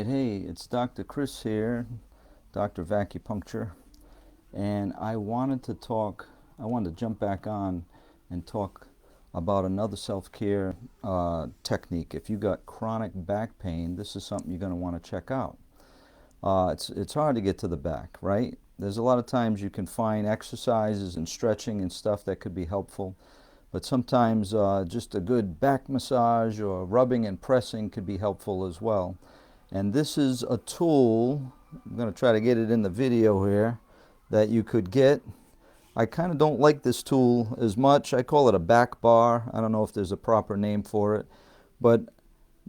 right, hey, it's Dr. Chris here, Dr. of Acupuncture, and I wanted to jump back on and talk about another self-care technique. If you got chronic back pain, this is something you're going to want to check out. It's hard to get to the back, right? There's a lot of times you can find exercises and stretching and stuff that could be helpful, but sometimes just a good back massage or rubbing and pressing could be helpful as well. And this is a tool, I'm going to try to get it in the video here, that you could get. I kind of don't like this tool as much. I call it a back bar. I don't know if there's a proper name for it, but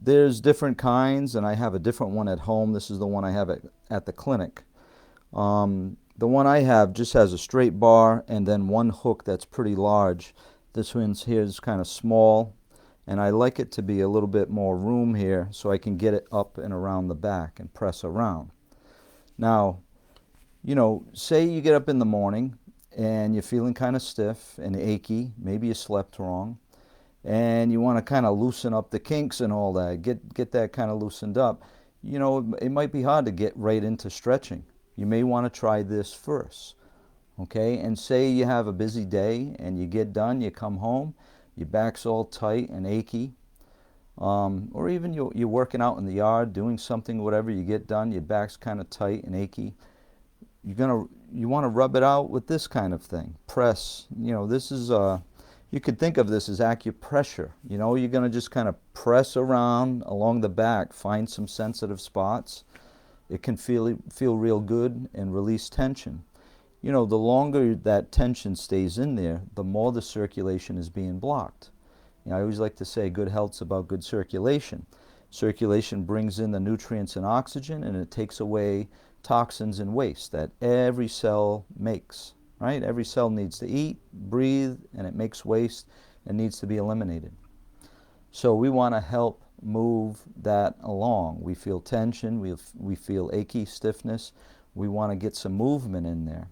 there's different kinds, and I have a different one at home. This is the one I have at the clinic. The one I have just has a straight bar and then one hook that's pretty large. This one here is kind of small, and I like it to be a little bit more room here so I can get it up and around the back and press around. Now, say you get up in the morning and you're feeling kind of stiff and achy, maybe you slept wrong, and you want to kind of loosen up the kinks and all that, get that kind of loosened up. It might be hard to get right into stretching. You may want to try this first, okay? And say you have a busy day and you get done, you come home, your back's all tight and achy, or even you're working out in the yard, doing something, whatever, you get done, your back's kind of tight and achy. You want to rub it out with this kind of thing. Press. This is you could think of this as acupressure. You're going to just kind of press around along the back, find some sensitive spots. It can feel real good and release tension. The longer that tension stays in there, the more the circulation is being blocked. I always like to say good health's about good circulation. Circulation brings in the nutrients and oxygen, and it takes away toxins and waste that every cell makes, right? Every cell needs to eat, breathe, and it makes waste and needs to be eliminated. So we want to help move that along. We feel tension, we feel achy, stiffness. We want to get some movement in there.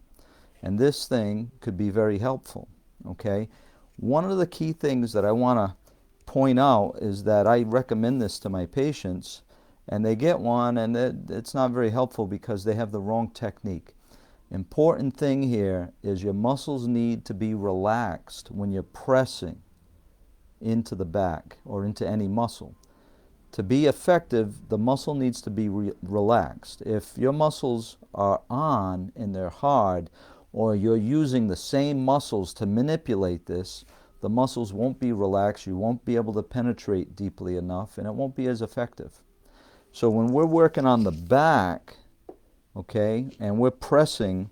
And this thing could be very helpful, okay? One of the key things that I want to point out is that I recommend this to my patients, and they get one, and it's not very helpful because they have the wrong technique. Important thing here is your muscles need to be relaxed when you're pressing into the back or into any muscle. To be effective, the muscle needs to be relaxed. If your muscles are on and they're hard, or you're using the same muscles to manipulate this, the muscles won't be relaxed, you won't be able to penetrate deeply enough, and it won't be as effective. So when we're working on the back, okay, and we're pressing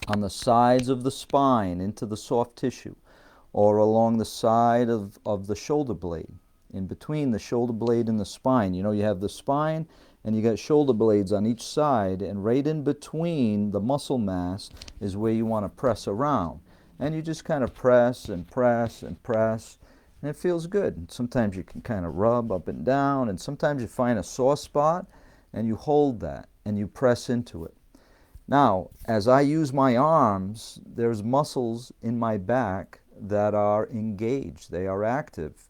on the sides of the spine into the soft tissue, or along the side of the shoulder blade, in between the shoulder blade and the spine. You have the spine and you got shoulder blades on each side, and right in between the muscle mass is where you want to press around. And you just kind of press and press and press, and it feels good. Sometimes you can kind of rub up and down, and sometimes you find a sore spot and you hold that and you press into it. Now, as I use my arms, there's muscles in my back that are engaged. They are active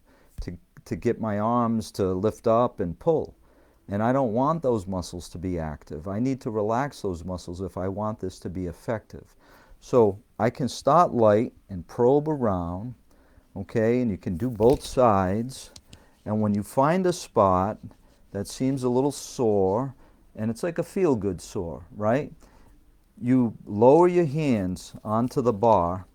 to get my arms to lift up and pull. And I don't want those muscles to be active. I need to relax those muscles if I want this to be effective. So I can start light and probe around, okay, and you can do both sides. And when you find a spot that seems a little sore, and it's like a feel-good sore, right? You lower your hands onto the bar,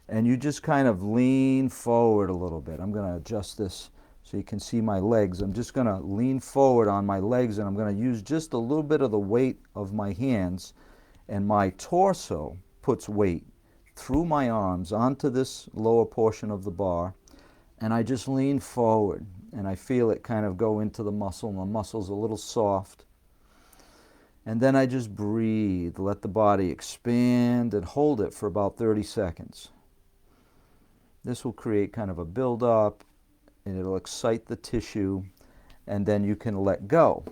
and you just kind of lean forward a little bit. I'm going to adjust this so you can see my legs. I'm just going to lean forward on my legs, and I'm going to use just a little bit of the weight of my hands, and my torso puts weight through my arms onto this lower portion of the bar, and I just lean forward, and I feel it kind of go into the muscle, and the muscle's a little soft. And then I just breathe, let the body expand, and hold it for about 30 seconds. This will create kind of a build-up, and it'll excite the tissue, and then you can let go.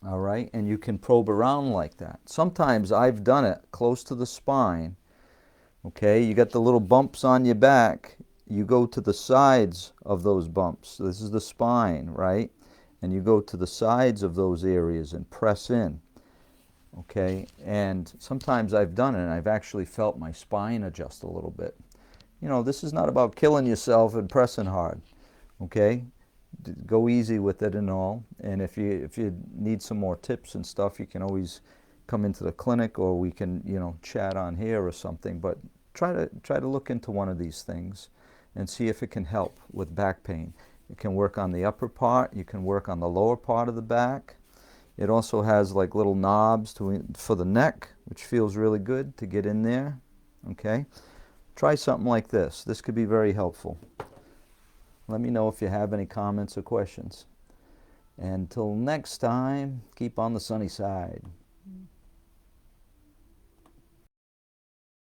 All right, and you can probe around like that. Sometimes I've done it close to the spine. Okay, you got the little bumps on your back. You go to the sides of those bumps. This is the spine, right? and you go to the sides of those areas and press in. Okay, and sometimes I've done it and I've actually felt my spine adjust a little bit. You know, this is not about killing yourself and pressing hard. Okay, go easy with it and all. And if you need some more tips and stuff, you can always come into the clinic, or we can, you know, chat on here or something. But try to look into one of these things and see if it can help with back pain. It can work on the upper part. You can work on the lower part of the back. It also has like little knobs for the neck, which feels really good to get in there. Okay, try something like this. This could be very helpful. Let me know if you have any comments or questions. Until next time, keep on the sunny side.